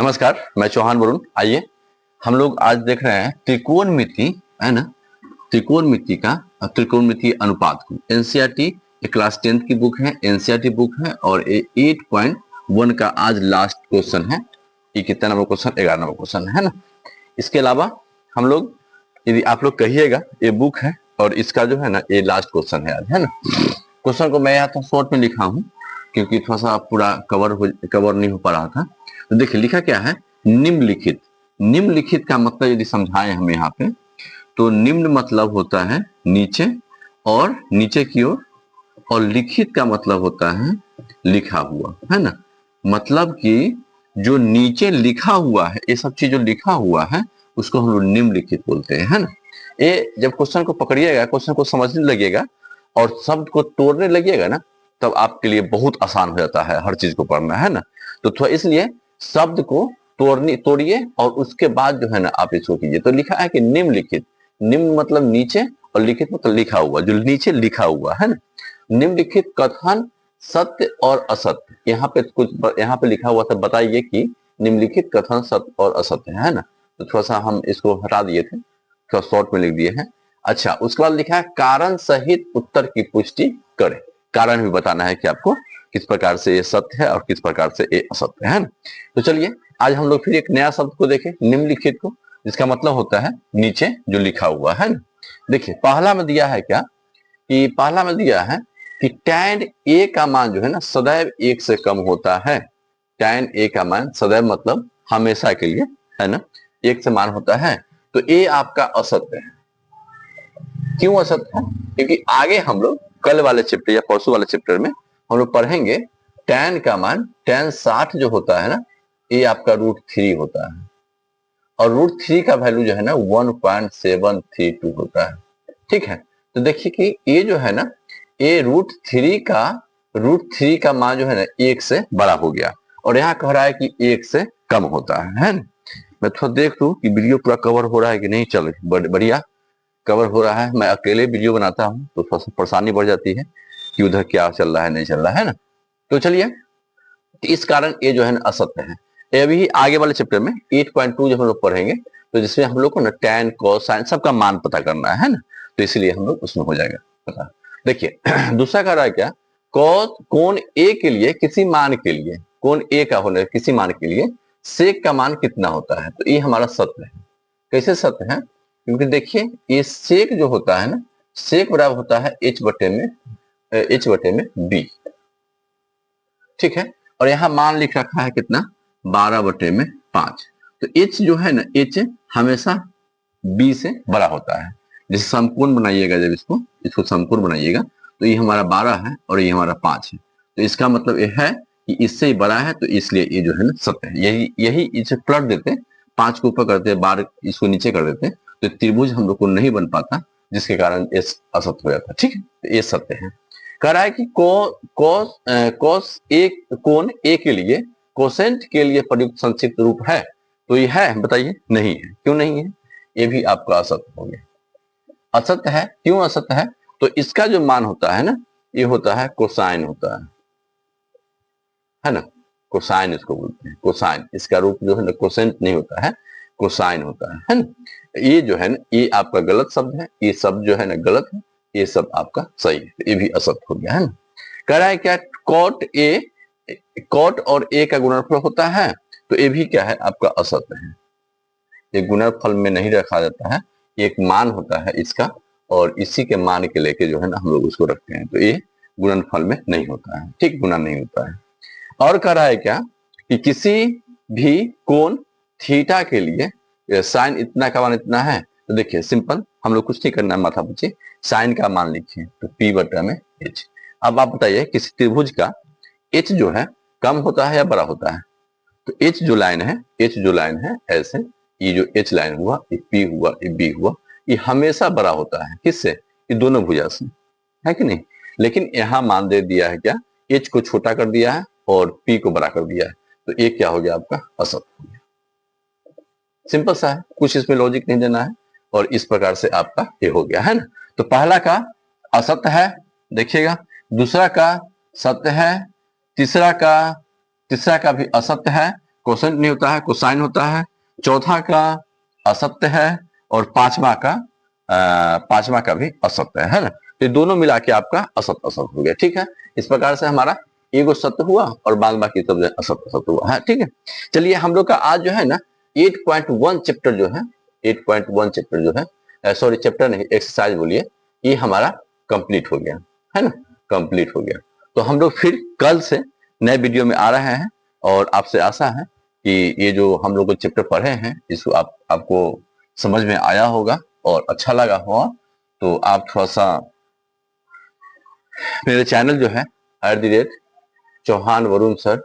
नमस्कार, मैं चौहान वरुण। आइए हम लोग आज देख रहे हैं त्रिकोणमिति, है ना। त्रिकोणमिति का त्रिकोणमिति अनुपात को एनसीईआरटी क्लास 10th की बुक है, एनसीईआरटी बुक है और 8.1 का आज लास्ट क्वेश्चन है। ये कितना नंबर क्वेश्चन? 11 नंबर क्वेश्चन है ना। इसके अलावा हम लोग, यदि आप लोग कहिएगा, ये बुक है और इसका जो है ना ये लास्ट क्वेश्चन है आज, है ना। क्वेश्चन को मैं यहाँ तो शॉर्ट में लिखा हूँ क्योंकि थोड़ा सा पूरा कवर नहीं हो पा रहा था। तो देखिए लिखा क्या है, निम्नलिखित। निम्नलिखित का मतलब यदि समझाएं हम यहाँ पे, तो निम्न मतलब होता है नीचे और नीचे की ओर, और लिखित का मतलब होता है लिखा हुआ, है ना। मतलब कि जो नीचे लिखा हुआ है, ये सब चीज जो लिखा हुआ है उसको हम लोग निम्नलिखित बोलते हैं, है ना। ये जब क्वेश्चन को पकड़िएगा, क्वेश्चन को समझने लगेगा और शब्द को तोड़ने लगिएगा ना, तब आपके लिए बहुत आसान हो जाता है हर चीज को पढ़ना, है ना। तो थोड़ा इसलिए शब्द को तोड़िए और उसके बाद जो है ना आप इसको कीजिए। तो लिखा है कि निम्नलिखित, निम्न मतलब नीचे और लिखित मतलब लिखा हुआ, जो नीचे लिखा हुआ है ना। निम्नलिखित कथन सत्य और असत्य, यहाँ पे लिखा हुआ था, बताइए कि निम्नलिखित कथन सत्य और असत्य है ना। तो थोड़ा सा हम इसको हटा दिए थे, थोड़ा शॉर्ट में लिख दिए हैं। अच्छा, उसके बाद लिखा है कारण सहित उत्तर की पुष्टि करें। कारण भी बताना है कि आपको किस प्रकार से ये सत्य है और किस प्रकार से ये असत्य है ना। तो चलिए आज हम लोग फिर एक नया शब्द को देखें, निम्नलिखित को, जिसका मतलब होता है नीचे जो लिखा हुआ है ना। देखिए पहला में दिया है क्या, कि पहला में दिया है कि tan a का मान जो है ना सदैव 1 से कम होता है। tan a का मान सदैव मतलब हमेशा के लिए, है ना, 1 से मान होता है। तो a आपका असत्य है। क्यों असत्य है? क्योंकि आगे हम लोग कल वाले चैप्टर या परसों वाले चैप्टर में हम लोग पढ़ेंगे tan का मान, tan 60 जो होता है ना, ये आपका √3 होता है और √3 का वैल्यू जो है ना 1.732 होता है। ठीक है, तो देखिए कि ये जो है ना, ये √3 का मान जो है ना 1 से बड़ा हो गया और यहाँ कह रहा है कि 1 से कम होता है ना। मैं थोड़ा देख लूं कि वीडियो पूरा कवर हो रहा है कि नहीं। चल बढ़िया कवर हो रहा है। मैं अकेले वीडियो बनाता हूँ तो थोड़ा सा परेशानी बढ़ जाती है कि उधर क्या चल रहा है नहीं चल रहा है ना। तो चलिए, इस कारण ये जो है ना असत्य है। ये अभी आगे वाले चैप्टर में 8.2 जब हम लोग पढ़ेंगे, तो जिसमें हम लोग को ना tan cos sin सबका मान पता करना है ना, तो इसलिए हम लोग उसमें हो जाएगा पता। देखिए दूसरा कह रहा है क्या, कोण ए के लिए किसी मान के लिए, कोण ए का होने किसी मान के लिए सेक का मान कितना होता है। तो ये हमारा सत्य है। कैसे सत्य है? क्योंकि देखिए ये सेक जो होता है ना, सेक बराबर होता है h बटे में b। ठीक है, और यहाँ मान लिख रखा है कितना, 12/5। तो h जो है ना, h हमेशा b से बड़ा होता है। जैसे समकोण बनाइएगा, जब इसको समकोण बनाइएगा तो ये हमारा 12 है और ये हमारा 5 है। तो इसका मतलब ये है कि इससे ही बड़ा है, तो इसलिए ये जो है ना सत्य है। यही इसे पलट देते, 5 को ऊपर करते, 12 इसको नीचे कर देते, तो त्रिभुज हम लोग को नहीं बन पाता, जिसके कारण ये असत्य हो जाता। ठीक है, तो ये सत्य है। कह रहा है कि कोण ए के लिए कोसेंट के लिए प्रयुक्त संक्षिप्त रूप है। तो ये है, बताइए। नहीं है। क्यों नहीं है? ये भी आपका असत्य हो गया। असत्य है। क्यों असत्य है? तो इसका जो मान होता है ना, ये होता है कोसाइन होता है ना। कोसाइन इसको बोलते हैं, कोसाइन। इसका रूप जो है ना कोसेंट नहीं होता है, कोसाइन होता है ना। ये जो है ना, ये आपका गलत शब्द है, ये शब्द जो है ना गलत है, ये सब आपका सही है। ये भी असत्य हो गया, है ना। कह रहा है क्या, कॉट और ए का गुणनफल होता है। तो ये भी क्या है, आपका असत्य है। ये गुणनफल में नहीं रखा जाता है, एक मान होता है इसका, और इसी के मान के लेके जो है ना हम लोग उसको रखते हैं। तो ये गुणनफल में नहीं होता है। ठीक, गुना नहीं होता है। और कह रहा है क्या, कि किसी भी कोण थीटा के लिए साइन इतना का मान इतना है। तो देखिए सिंपल, हम लोग कुछ नहीं करना है, माथा पीछे साइन का मान लिखिए, तो p/h। अब आप बताइए किसी त्रिभुज का h जो है कम होता है या बड़ा होता है? तो h जो लाइन है ऐसे, ये जो h लाइन हुआ, ये p हुआ, ये b हुआ, ये हमेशा बड़ा होता है। किससे? ये दोनों भुजा से, है कि नहीं। लेकिन यहाँ मान दे दिया है क्या, h को छोटा कर दिया है और p को बड़ा कर दिया है। तो ये क्या हो गया, आपका असत्य हो गया। सिंपल सा है, कुछ इसमें लॉजिक नहीं देना है, और इस प्रकार से आपका ये हो गया, है ना। तो पहला का असत्य है, देखिएगा। दूसरा का सत्य है, तीसरा का भी असत्य है, कोसेंट नहीं होता है, कोसाइन होता है, चौथा का असत्य है और पांचवा का भी असत्य है ना। तो दोनों मिला के आपका असत्य असत्य हो गया। ठीक है, इस प्रकार से हमारा एगो सत्य हुआ और बाद बाकी सब असत्य असत्य हुआ है। ठीक है, चलिए हम लोग का आज जो है ना 8.1 चैप्टर जो है, 8.1 चैप्टर जो है, सॉरी चैप्टर नहीं, एक्सरसाइज बोलिए, ये हमारा कंप्लीट हो गया है ना, कंप्लीट हो गया। तो हम लोग फिर कल से नए वीडियो में आ रहे हैं और आपसे आशा है कि ये जो हम लोग चैप्टर पढ़े हैं इसको आपको समझ में आया होगा और अच्छा लगा होगा। तो आप थोड़ा सा मेरे चैनल जो है @चौहान वरुण सर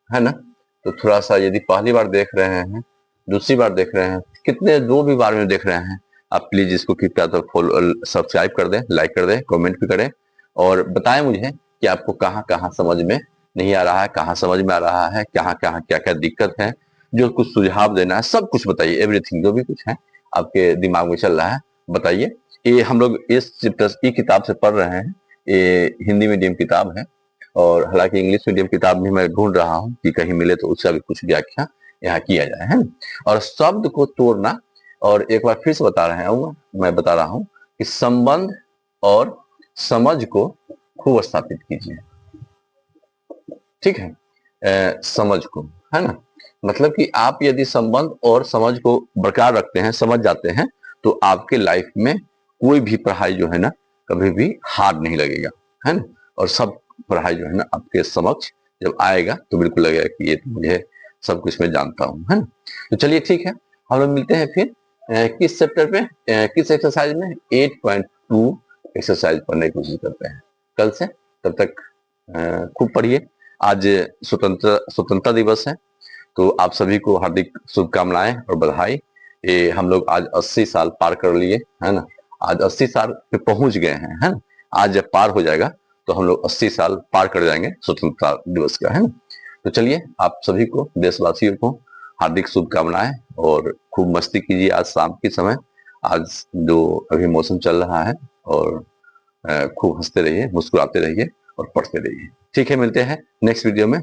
है ना, तो थोड़ा सा यदि पहली बार देख रहे हैं, दूसरी बार देख रहे हैं, कितने दो भी बार में देख रहे हैं, आप प्लीज इसको कृपया तो फॉलो सब्सक्राइब कर दें, लाइक कर दें, कमेंट भी करें और बताएं मुझे कि आपको कहाँ कहाँ समझ में नहीं आ रहा है, कहाँ समझ में आ रहा है, कहाँ कहाँ क्या क्या दिक्कत है, जो कुछ सुझाव देना है सब कुछ बताइए, एवरीथिंग जो भी कुछ है आपके दिमाग में चल रहा है बताइए। ये हम लोग इस किताब से पढ़ रहे हैं, ये हिंदी मीडियम किताब है और हालांकि इंग्लिश मीडियम किताब भी मैं ढूंढ रहा हूँ कि कहीं मिले तो उसका भी कुछ व्याख्या यहाँ किया जाए है ना। और शब्द को तोड़ना, और एक बार फिर से मैं बता रहा हूँ कि संबंध और समझ को खूब स्थापित कीजिए। ठीक है, समझ को, है ना, मतलब कि आप यदि संबंध और समझ को बरकरार रखते हैं, समझ जाते हैं, तो आपके लाइफ में कोई भी पढ़ाई जो है ना कभी भी हार्ड नहीं लगेगा, है ना। और सब पढ़ाई जो है ना आपके समक्ष जब आएगा तो बिल्कुल लगेगा कि ये तो मुझे सब कुछ मैं जानता हूँ, है ना। तो चलिए ठीक है, हम लोग मिलते हैं फिर किस चैप्टर पे, किस एक्सरसाइज में, 8.2 एक्सरसाइज पढ़ने की कोशिश करते हैं कल से। तब तक खूब पढ़िए। आज स्वतंत्रता दिवस है, तो आप सभी को हार्दिक शुभकामनाएं और बधाई। ये हम लोग आज 80 साल पार कर लिए, है ना, आज 80 साल पे पहुंच गए हैं, है ना। आज जब पार हो जाएगा तो हम लोग 80 साल पार कर जाएंगे स्वतंत्रता दिवस का, है ना। तो चलिए आप सभी को, देशवासियों को हार्दिक शुभकामनाएं और खूब मस्ती कीजिए आज शाम के समय, आज जो अभी मौसम चल रहा है, और खूब हंसते रहिए, मुस्कुराते रहिए और पढ़ते रहिए। ठीक है, मिलते हैं नेक्स्ट वीडियो में।